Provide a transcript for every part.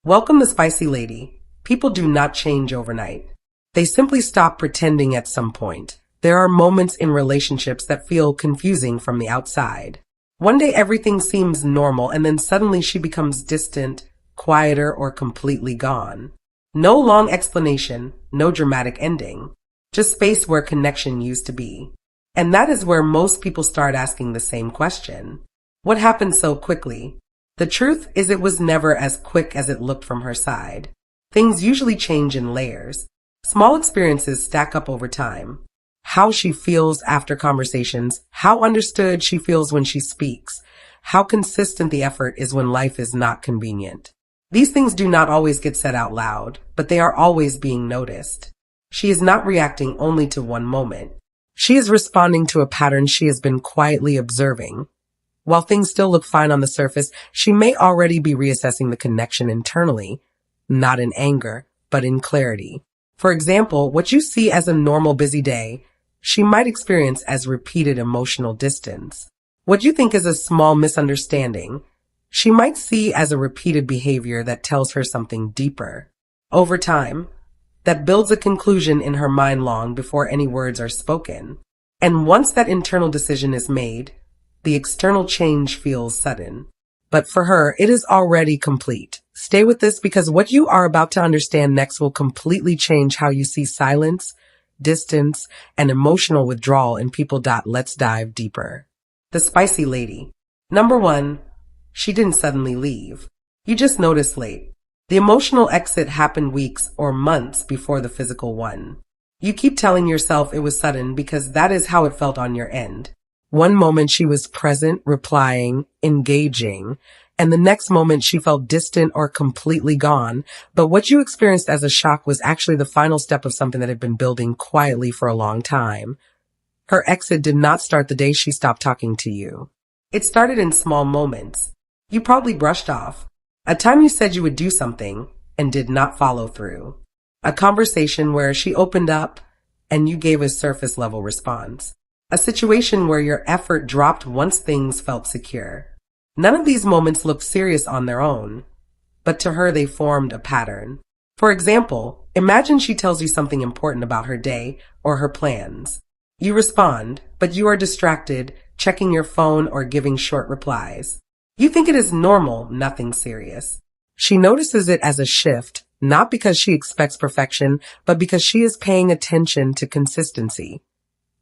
Welcome the spicy lady. People do not change overnight. They simply stop pretending at some point. There are moments in relationships that feel confusing from the outside. One day everything seems normal and then suddenly she becomes distant, quieter, or completely gone. No long explanation, no dramatic ending. Just space where connection used to be. And that is where most people start asking the same question. What happened so quickly? The truth is it was never as quick as it looked from her side. Things usually change in layers. Small experiences stack up over time. How she feels after conversations, how understood she feels when she speaks, how consistent the effort is when life is not convenient. These things do not always get said out loud, but they are always being noticed. She is not reacting only to one moment. She is responding to a pattern she has been quietly observing. While things still look fine on the surface, she may already be reassessing the connection internally, not in anger, but in clarity. For example, what you see as a normal busy day, she might experience as repeated emotional distance. What you think is a small misunderstanding, she might see as a repeated behavior that tells her something deeper. Over time, that builds a conclusion in her mind long before any words are spoken. And once that internal decision is made, the external change feels sudden. But for her, it is already complete. Stay with this because what you are about to understand next will completely change how you see silence, distance, and emotional withdrawal in people. Let's dive deeper. The spicy lady. Number 1, she didn't suddenly leave. You just noticed late. The emotional exit happened weeks or months before the physical one. You keep telling yourself it was sudden because that is how it felt on your end. One moment she was present, replying, engaging, and the next moment she felt distant or completely gone. But what you experienced as a shock was actually the final step of something that had been building quietly for a long time. Her exit did not start the day she stopped talking to you. It started in small moments. You probably brushed off. A time you said you would do something and did not follow through. A conversation where she opened up and you gave a surface level response. A situation where your effort dropped once things felt secure. None of these moments looked serious on their own, but to her they formed a pattern. For example, imagine she tells you something important about her day or her plans. You respond, but you are distracted, checking your phone or giving short replies. You think it is normal, nothing serious. She notices it as a shift, not because she expects perfection, but because she is paying attention to consistency.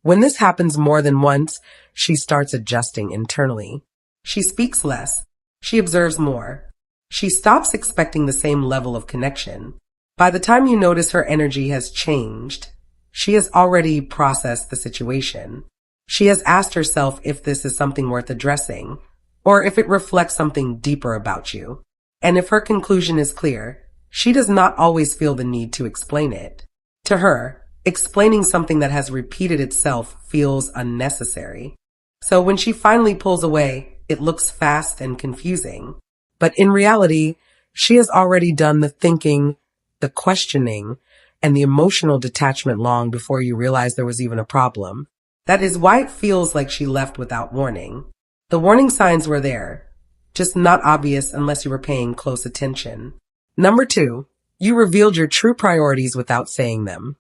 When this happens more than once, she starts adjusting internally. She speaks less. She observes more. She stops expecting the same level of connection. By the time you notice her energy has changed, she has already processed the situation. She has asked herself if this is something worth addressing, or if it reflects something deeper about you. And if her conclusion is clear, she does not always feel the need to explain it. To her, explaining something that has repeated itself feels unnecessary. So when she finally pulls away, it looks fast and confusing. But in reality, she has already done the thinking, the questioning, and the emotional detachment long before you realize there was even a problem. That is why it feels like she left without warning. The warning signs were there, just not obvious unless you were paying close attention. Number 2, you revealed your true priorities without saying them.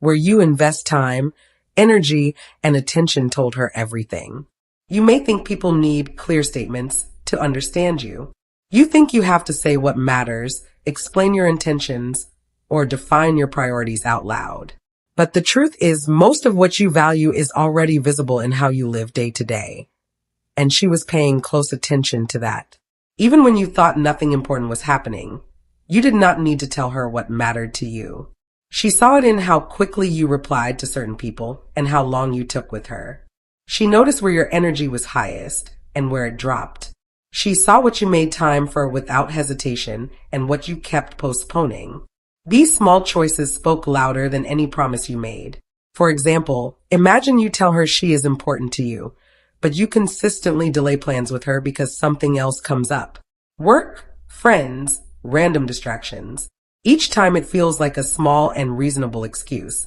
Where you invest time, energy, and attention told her everything. You may think people need clear statements to understand you. You think you have to say what matters, explain your intentions, or define your priorities out loud. But the truth is, most of what you value is already visible in how you live day to day. And she was paying close attention to that. Even when you thought nothing important was happening, you did not need to tell her what mattered to you. She saw it in how quickly you replied to certain people and how long you took with her. She noticed where your energy was highest and where it dropped. She saw what you made time for without hesitation and what you kept postponing. These small choices spoke louder than any promise you made. For example, imagine you tell her she is important to you, but you consistently delay plans with her because something else comes up. Work, friends, random distractions. Each time it feels like a small and reasonable excuse.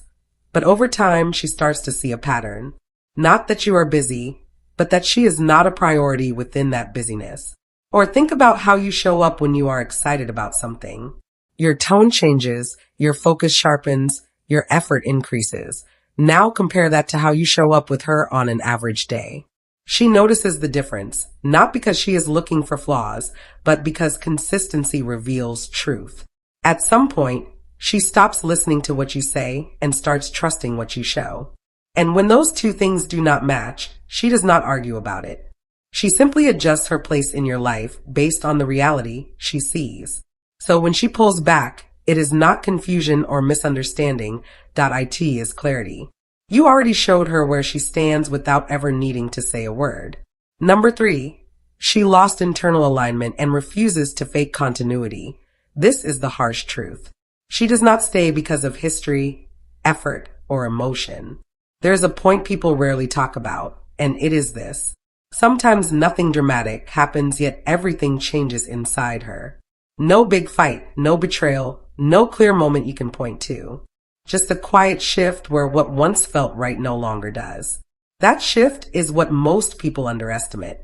But over time, she starts to see a pattern. Not that you are busy, but that she is not a priority within that busyness. Or think about how you show up when you are excited about something. Your tone changes, your focus sharpens, your effort increases. Now compare that to how you show up with her on an average day. She notices the difference, not because she is looking for flaws, but because consistency reveals truth. At some point, she stops listening to what you say and starts trusting what you show. And when those two things do not match, she does not argue about it. She simply adjusts her place in your life based on the reality she sees. So when she pulls back, it is not confusion or misunderstanding. It is clarity. You already showed her where she stands without ever needing to say a word. Number 3, she lost internal alignment and refuses to fake continuity. This is the harsh truth. She does not stay because of history, effort, or emotion. There is a point people rarely talk about, and it is this. Sometimes nothing dramatic happens, yet everything changes inside her. No big fight, no betrayal, no clear moment you can point to. Just a quiet shift where what once felt right no longer does. That shift is what most people underestimate.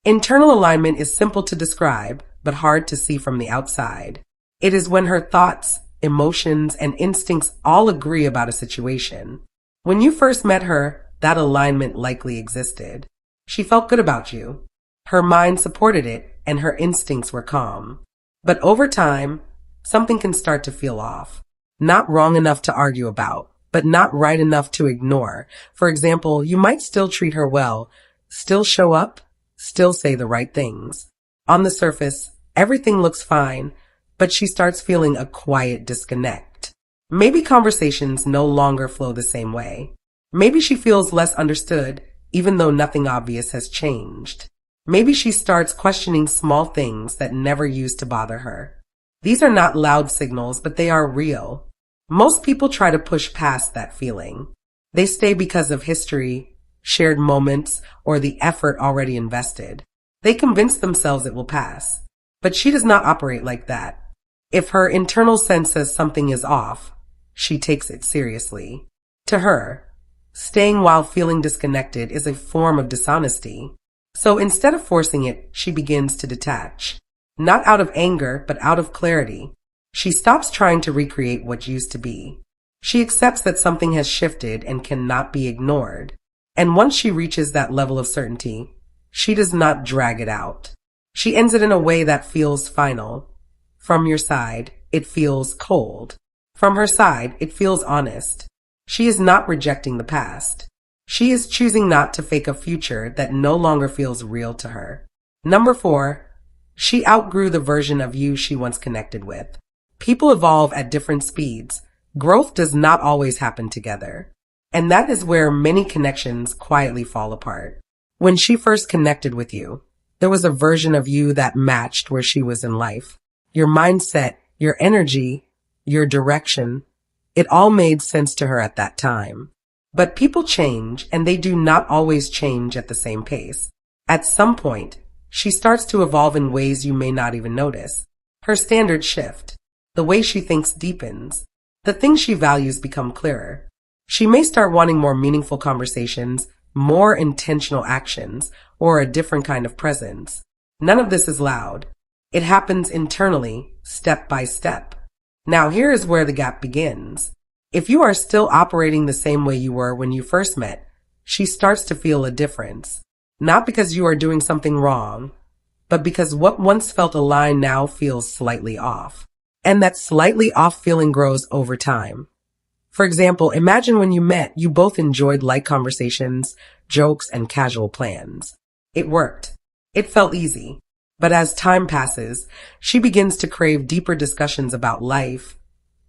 Internal alignment is simple to describe, but hard to see from the outside. It is when her thoughts, emotions, and instincts all agree about a situation. When you first met her, that alignment likely existed. She felt good about you. Her mind supported it, and her instincts were calm. But over time, something can start to feel off. Not wrong enough to argue about, but not right enough to ignore. For example, you might still treat her well, still show up, still say the right things. On the surface, everything looks fine, but she starts feeling a quiet disconnect. Maybe conversations no longer flow the same way. Maybe she feels less understood, even though nothing obvious has changed. Maybe she starts questioning small things that never used to bother her. These are not loud signals, but they are real. Most people try to push past that feeling. They stay because of history, shared moments, or the effort already invested. They convince themselves it will pass. But she does not operate like that. If her internal sense says something is off, she takes it seriously. To her, staying while feeling disconnected is a form of dishonesty. So instead of forcing it, she begins to detach. Not out of anger, but out of clarity. She stops trying to recreate what used to be. She accepts that something has shifted and cannot be ignored. And once she reaches that level of certainty, she does not drag it out. She ends it in a way that feels final. From your side, it feels cold. From her side, it feels honest. She is not rejecting the past. She is choosing not to fake a future that no longer feels real to her. Number 4, she outgrew the version of you she once connected with. People evolve at different speeds. Growth does not always happen together. And that is where many connections quietly fall apart. When she first connected with you, there was a version of you that matched where she was in life. Your mindset, your energy, your direction, it all made sense to her at that time. But people change, and they do not always change at the same pace. At some point, she starts to evolve in ways you may not even notice. Her standards shift. The way she thinks deepens. The things she values become clearer. She may start wanting more meaningful conversations, more intentional actions, or a different kind of presence. None of this is loud. It happens internally, step by step. Now here is where the gap begins. If you are still operating the same way you were when you first met, she starts to feel a difference. Not because you are doing something wrong, but because what once felt aligned now feels slightly off. And that slightly off feeling grows over time. For example, imagine when you met, you both enjoyed light conversations, jokes, and casual plans. It worked. It felt easy. But as time passes, she begins to crave deeper discussions about life,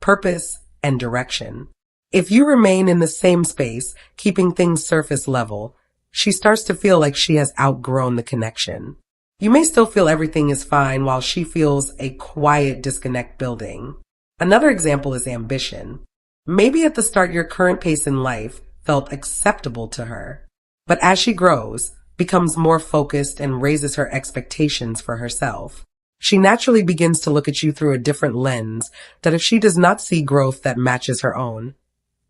purpose, and direction. If you remain in the same space, keeping things surface level, she starts to feel like she has outgrown the connection. You may still feel everything is fine while she feels a quiet disconnect building. Another example is ambition. Maybe at the start your current pace in life felt acceptable to her. But as she grows, becomes more focused and raises her expectations for herself, she naturally begins to look at you through a different lens that if she does not see growth that matches her own,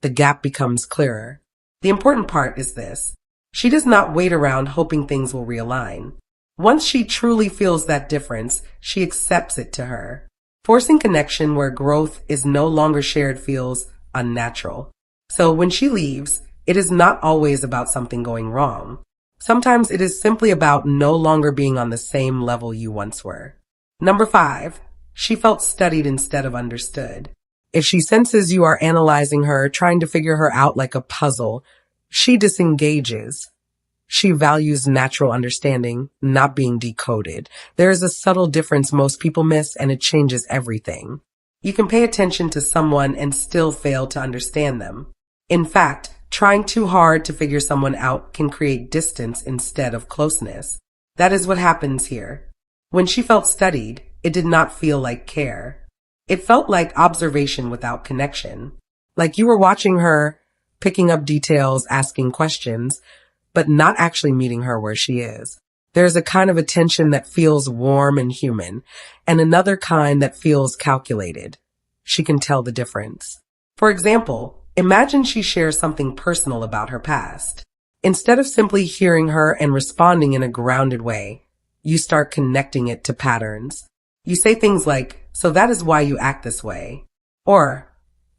the gap becomes clearer. The important part is this. She does not wait around hoping things will realign. Once she truly feels that difference, she accepts it to her. Forcing connection where growth is no longer shared feels unnatural. So when she leaves, it is not always about something going wrong. Sometimes it is simply about no longer being on the same level you once were. Number 5, she felt studied instead of understood. If she senses you are analyzing her, trying to figure her out like a puzzle, she disengages. She values natural understanding, not being decoded. There is a subtle difference most people miss, and it changes everything. You can pay attention to someone and still fail to understand them. In fact, trying too hard to figure someone out can create distance instead of closeness. That is what happens here. When she felt studied, it did not feel like care. It felt like observation without connection. Like you were watching her, picking up details, asking questions, but not actually meeting her where she is. There's a kind of attention that feels warm and human, and another kind that feels calculated. She can tell the difference. For example, imagine she shares something personal about her past. Instead of simply hearing her and responding in a grounded way, you start connecting it to patterns. You say things like, "So that is why you act this way." Or,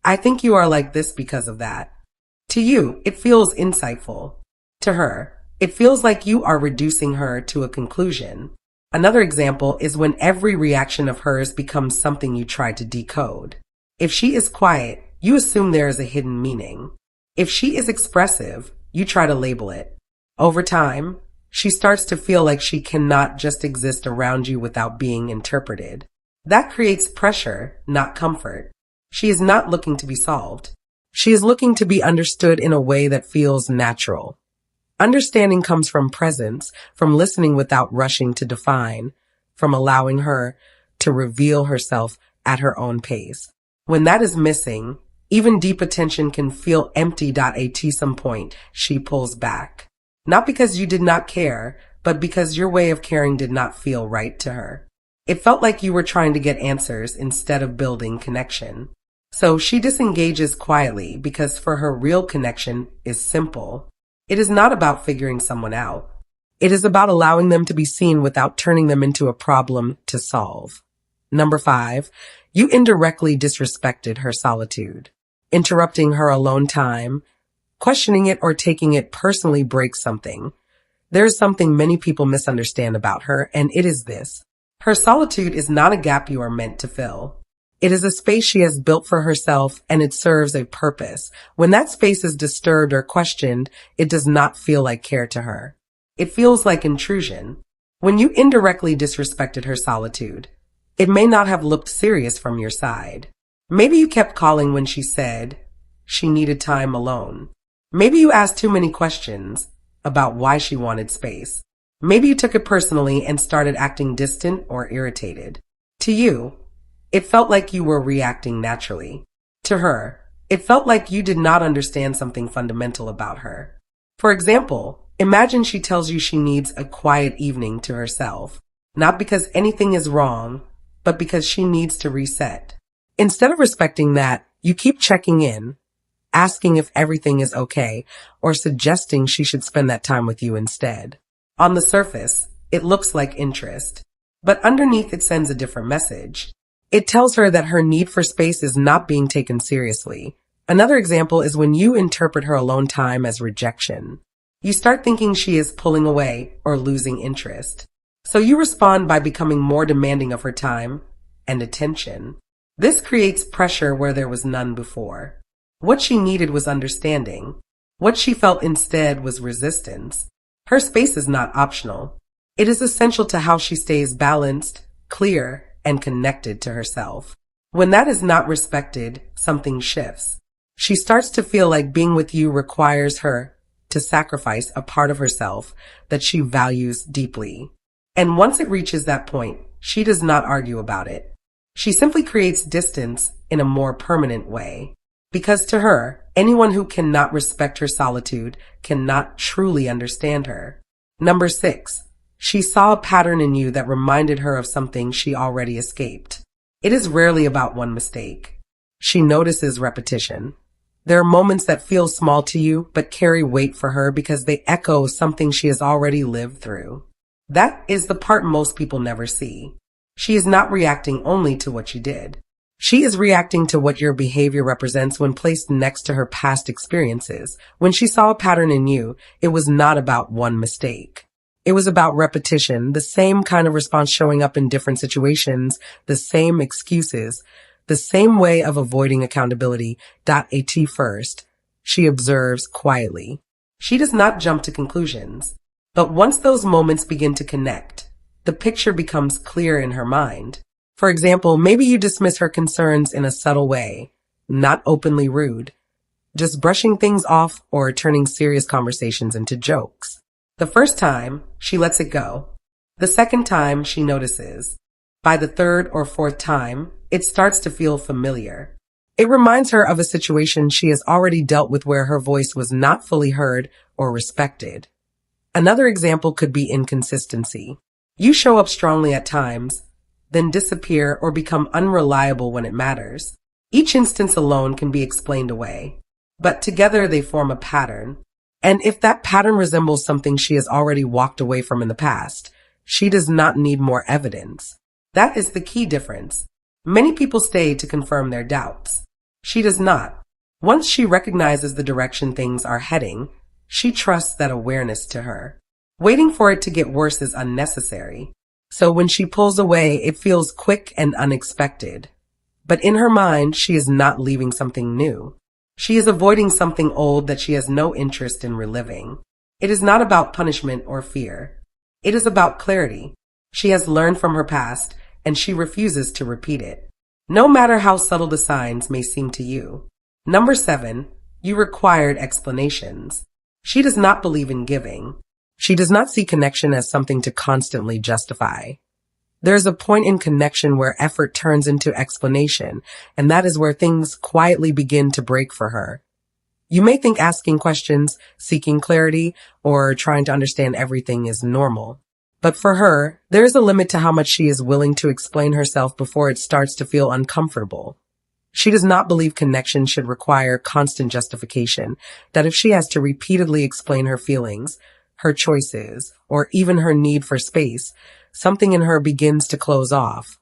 "I think you are like this because of that." To you, it feels insightful. To her, it feels like you are reducing her to a conclusion. Another example is when every reaction of hers becomes something you try to decode. If she is quiet, you assume there is a hidden meaning. If she is expressive, you try to label it. Over time, she starts to feel like she cannot just exist around you without being interpreted. That creates pressure, not comfort. She is not looking to be solved. She is looking to be understood in a way that feels natural. Understanding comes from presence, from listening without rushing to define, from allowing her to reveal herself at her own pace. When that is missing, even deep attention can feel empty. At some point, she pulls back. Not because you did not care, but because your way of caring did not feel right to her. It felt like you were trying to get answers instead of building connection. So she disengages quietly because for her real connection is simple. It is not about figuring someone out. It is about allowing them to be seen without turning them into a problem to solve. Number 5, you indirectly disrespected her solitude. Interrupting her alone time, questioning it or taking it personally breaks something. There is something many people misunderstand about her, and it is this. Her solitude is not a gap you are meant to fill. It is a space she has built for herself, and it serves a purpose. When that space is disturbed or questioned, it does not feel like care to her. It feels like intrusion. When you indirectly disrespected her solitude, it may not have looked serious from your side. Maybe you kept calling when she said she needed time alone. Maybe you asked too many questions about why she wanted space. Maybe you took it personally and started acting distant or irritated. To you, it felt like you were reacting naturally. To her, it felt like you did not understand something fundamental about her. For example, imagine she tells you she needs a quiet evening to herself, not because anything is wrong, but because she needs to reset. Instead of respecting that, you keep checking in, asking if everything is okay, or suggesting she should spend that time with you instead. On the surface, it looks like interest, but underneath it sends a different message. It tells her that her need for space is not being taken seriously. Another example is when you interpret her alone time as rejection. You start thinking she is pulling away or losing interest. So you respond by becoming more demanding of her time and attention. This creates pressure where there was none before. What she needed was understanding. What she felt instead was resistance. Her space is not optional. It is essential to how she stays balanced, clear, and connected to herself. When that is not respected, something shifts. She starts to feel like being with you requires her to sacrifice a part of herself that she values deeply. And once it reaches that point, she does not argue about it. She simply creates distance in a more permanent way. Because to her, anyone who cannot respect her solitude cannot truly understand her. Number 6. She saw a pattern in you that reminded her of something she already escaped. It is rarely about one mistake. She notices repetition. There are moments that feel small to you, but carry weight for her because they echo something she has already lived through. That is the part most people never see. She is not reacting only to what you did. She is reacting to what your behavior represents when placed next to her past experiences. When she saw a pattern in you, it was not about one mistake. It was about repetition, the same kind of response showing up in different situations, the same excuses, the same way of avoiding accountability. At first, she observes quietly. She does not jump to conclusions. But once those moments begin to connect, the picture becomes clear in her mind. For example, maybe you dismiss her concerns in a subtle way, not openly rude, just brushing things off or turning serious conversations into jokes. The first time, she lets it go. The second time, she notices. By the third or fourth time, it starts to feel familiar. It reminds her of a situation she has already dealt with where her voice was not fully heard or respected. Another example could be inconsistency. You show up strongly at times, then disappear or become unreliable when it matters. Each instance alone can be explained away, but together they form a pattern. And if that pattern resembles something she has already walked away from in the past, she does not need more evidence. That is the key difference. Many people stay to confirm their doubts. She does not. Once she recognizes the direction things are heading, she trusts that awareness to her. Waiting for it to get worse is unnecessary. So when she pulls away, it feels quick and unexpected. But in her mind, she is not leaving something new. She is avoiding something old that she has no interest in reliving. It is not about punishment or fear. It is about clarity. She has learned from her past, and she refuses to repeat it, no matter how subtle the signs may seem to you. Number 7, you required explanations. She does not believe in giving. She does not see connection as something to constantly justify. There is a point in connection where effort turns into explanation, and that is where things quietly begin to break for her. You may think asking questions, seeking clarity, or trying to understand everything is normal. But for her, there is a limit to how much she is willing to explain herself before it starts to feel uncomfortable. She does not believe connection should require constant justification, that if she has to repeatedly explain her feelings, her choices, or even her need for space, something in her begins to close off.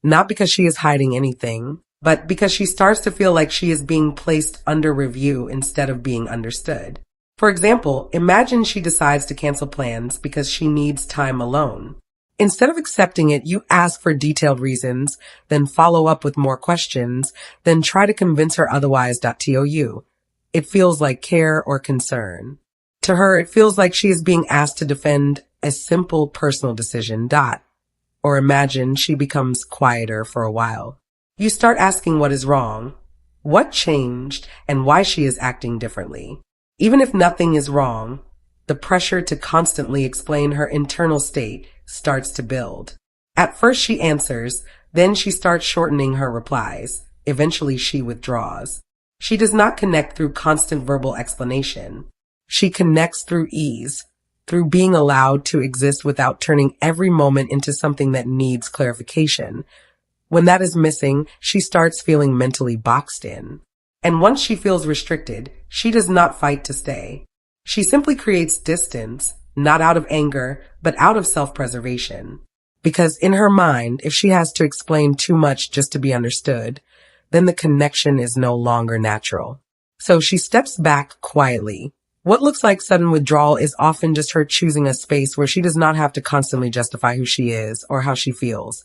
Not because she is hiding anything, but because she starts to feel like she is being placed under review instead of being understood. For example, imagine she decides to cancel plans because she needs time alone. Instead of accepting it, you ask for detailed reasons, then follow up with more questions, then try to convince her otherwise. It feels like care or concern. To her, it feels like she is being asked to defend a simple personal decision. Or imagine she becomes quieter for a while. You start asking what is wrong, what changed, and why she is acting differently. Even if nothing is wrong, the pressure to constantly explain her internal state starts to build. At first she answers, then she starts shortening her replies. Eventually she withdraws. She does not connect through constant verbal explanation. She connects through ease, through being allowed to exist without turning every moment into something that needs clarification. When that is missing, she starts feeling mentally boxed in. And once she feels restricted, she does not fight to stay. She simply creates distance, not out of anger, but out of self-preservation. Because in her mind, if she has to explain too much just to be understood, then the connection is no longer natural. So she steps back quietly. What looks like sudden withdrawal is often just her choosing a space where she does not have to constantly justify who she is or how she feels.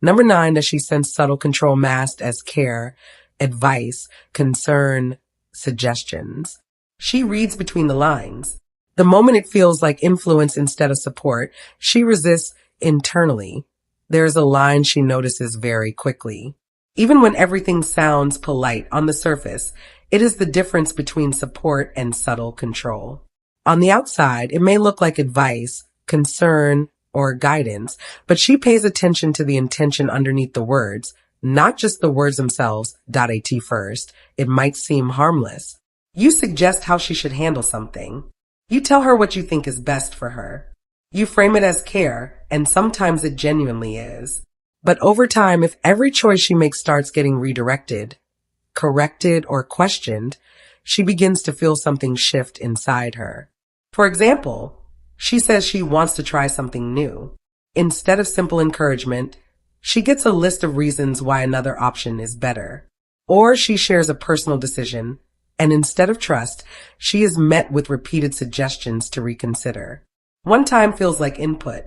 Number 9, does she sense subtle control masked as care, advice, concern, suggestions? She reads between the lines. The moment it feels like influence instead of support, she resists internally. There is a line she notices very quickly. Even when everything sounds polite on the surface, it is the difference between support and subtle control. On the outside, it may look like advice, concern, or guidance, but she pays attention to the intention underneath the words, not just the words themselves. At first, it might seem harmless. You suggest how she should handle something. You tell her what you think is best for her. You frame it as care, and sometimes it genuinely is. But over time, if every choice she makes starts getting redirected, corrected, or questioned, she begins to feel something shift inside her. For example, She says she wants to try something new. Instead of simple encouragement, she gets a list of reasons why another option is better. Or she shares a personal decision, and instead of trust, she is met with repeated suggestions to reconsider. One time feels like input.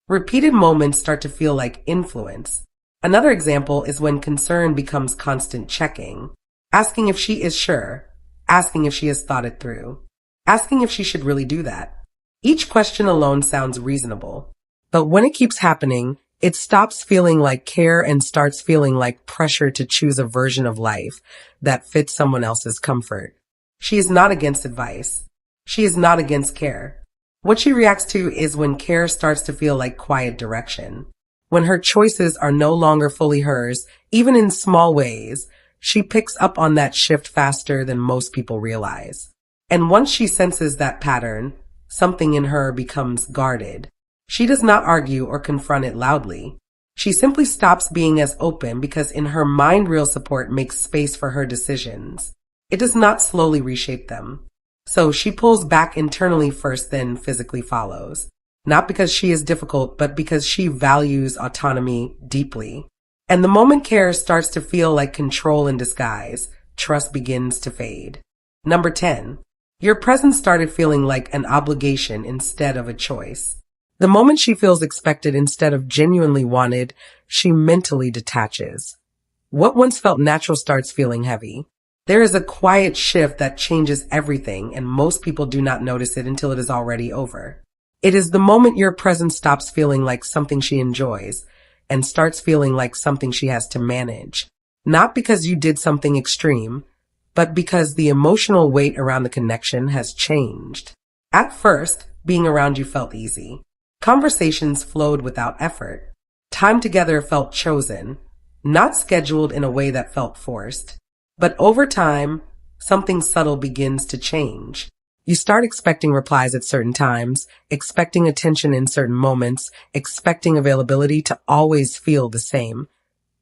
Repeated moments start to feel like influence. Another example is when concern becomes constant checking, asking if she is sure, asking if she has thought it through, asking if she should really do that. Each question alone sounds reasonable, but when it keeps happening, it stops feeling like care and starts feeling like pressure to choose a version of life that fits someone else's comfort. She is not against advice. She is not against care. What she reacts to is when care starts to feel like quiet direction. When her choices are no longer fully hers, even in small ways, she picks up on that shift faster than most people realize. And once she senses that pattern, something in her becomes guarded. She does not argue or confront it loudly. She simply stops being as open because in her mind real support makes space for her decisions. It does not slowly reshape them. So she pulls back internally first, then physically follows. Not because she is difficult, but because she values autonomy deeply. And the moment care starts to feel like control in disguise, trust begins to fade. Number 10. Your presence started feeling like an obligation instead of a choice. The moment she feels expected instead of genuinely wanted, she mentally detaches. What once felt natural starts feeling heavy. There is a quiet shift that changes everything, and most people do not notice it until it is already over. It is the moment your presence stops feeling like something she enjoys and starts feeling like something she has to manage. Not because you did something extreme, but because the emotional weight around the connection has changed. At first, being around you felt easy. Conversations flowed without effort. Time together felt chosen, not scheduled in a way that felt forced. But over time, something subtle begins to change. You start expecting replies at certain times, expecting attention in certain moments, expecting availability to always feel the same.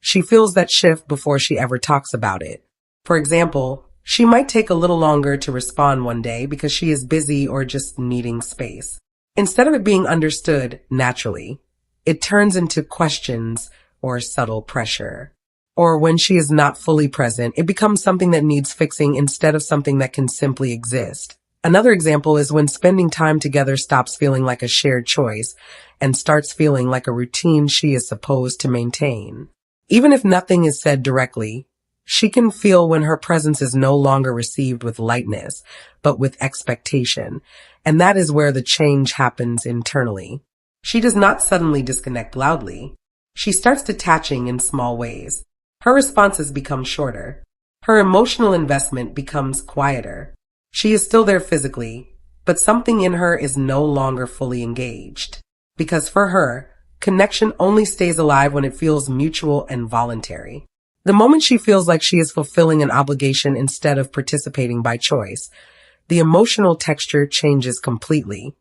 She feels that shift before she ever talks about it. For example, she might take a little longer to respond one day because she is busy or just needing space. Instead of it being understood naturally, it turns into questions or subtle pressure. Or when she is not fully present, it becomes something that needs fixing instead of something that can simply exist. Another example is when spending time together stops feeling like a shared choice and starts feeling like a routine she is supposed to maintain. Even if nothing is said directly, she can feel when her presence is no longer received with lightness, but with expectation. And that is where the change happens internally. She does not suddenly disconnect loudly. She starts detaching in small ways. Her responses become shorter. Her emotional investment becomes quieter. She is still there physically, but something in her is no longer fully engaged. Because for her, connection only stays alive when it feels mutual and voluntary. The moment she feels like she is fulfilling an obligation instead of participating by choice, the emotional texture changes completely.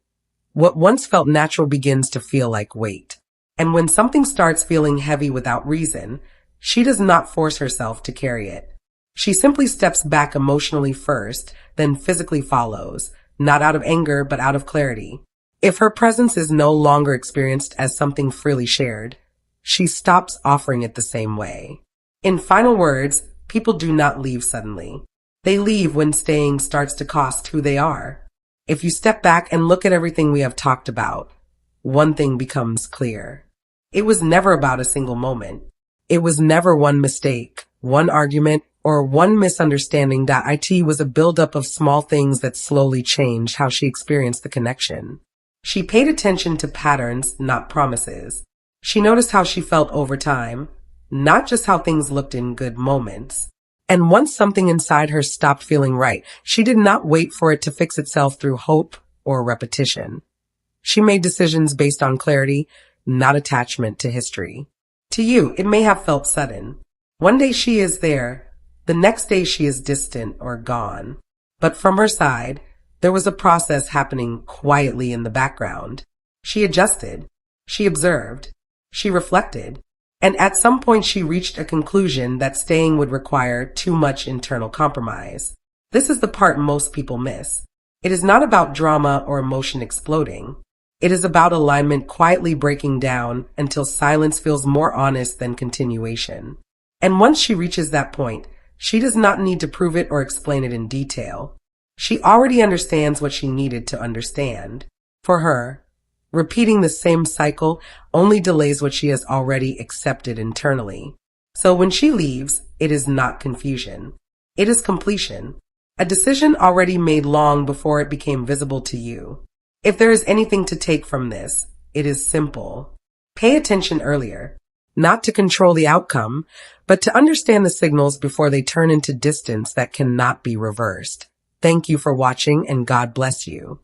What once felt natural begins to feel like weight. And when something starts feeling heavy without reason, she does not force herself to carry it. She simply steps back emotionally first, then physically follows, not out of anger, but out of clarity. If her presence is no longer experienced as something freely shared, she stops offering it the same way. In final words, people do not leave suddenly. They leave when staying starts to cost who they are. If you step back and look at everything we have talked about, one thing becomes clear. It was never about a single moment. It was never one mistake, one argument, or one misunderstanding. It was a buildup of small things that slowly changed how she experienced the connection. She paid attention to patterns, not promises. She noticed how she felt over time, not just how things looked in good moments. And once something inside her stopped feeling right, she did not wait for it to fix itself through hope or repetition. She made decisions based on clarity, not attachment to history. To you, it may have felt sudden. One day she is there, the next day she is distant or gone. But from her side, there was a process happening quietly in the background. She adjusted, she observed, she reflected, and at some point she reached a conclusion that staying would require too much internal compromise. This is the part most people miss. It is not about drama or emotion exploding. It is about alignment quietly breaking down until silence feels more honest than continuation. And once she reaches that point, she does not need to prove it or explain it in detail. She already understands what she needed to understand. For her, repeating the same cycle only delays what she has already accepted internally. So when she leaves, it is not confusion. It is completion. A decision already made long before it became visible to you. If there is anything to take from this, it is simple. Pay attention earlier, not to control the outcome, but to understand the signals before they turn into distance that cannot be reversed. Thank you for watching, and God bless you.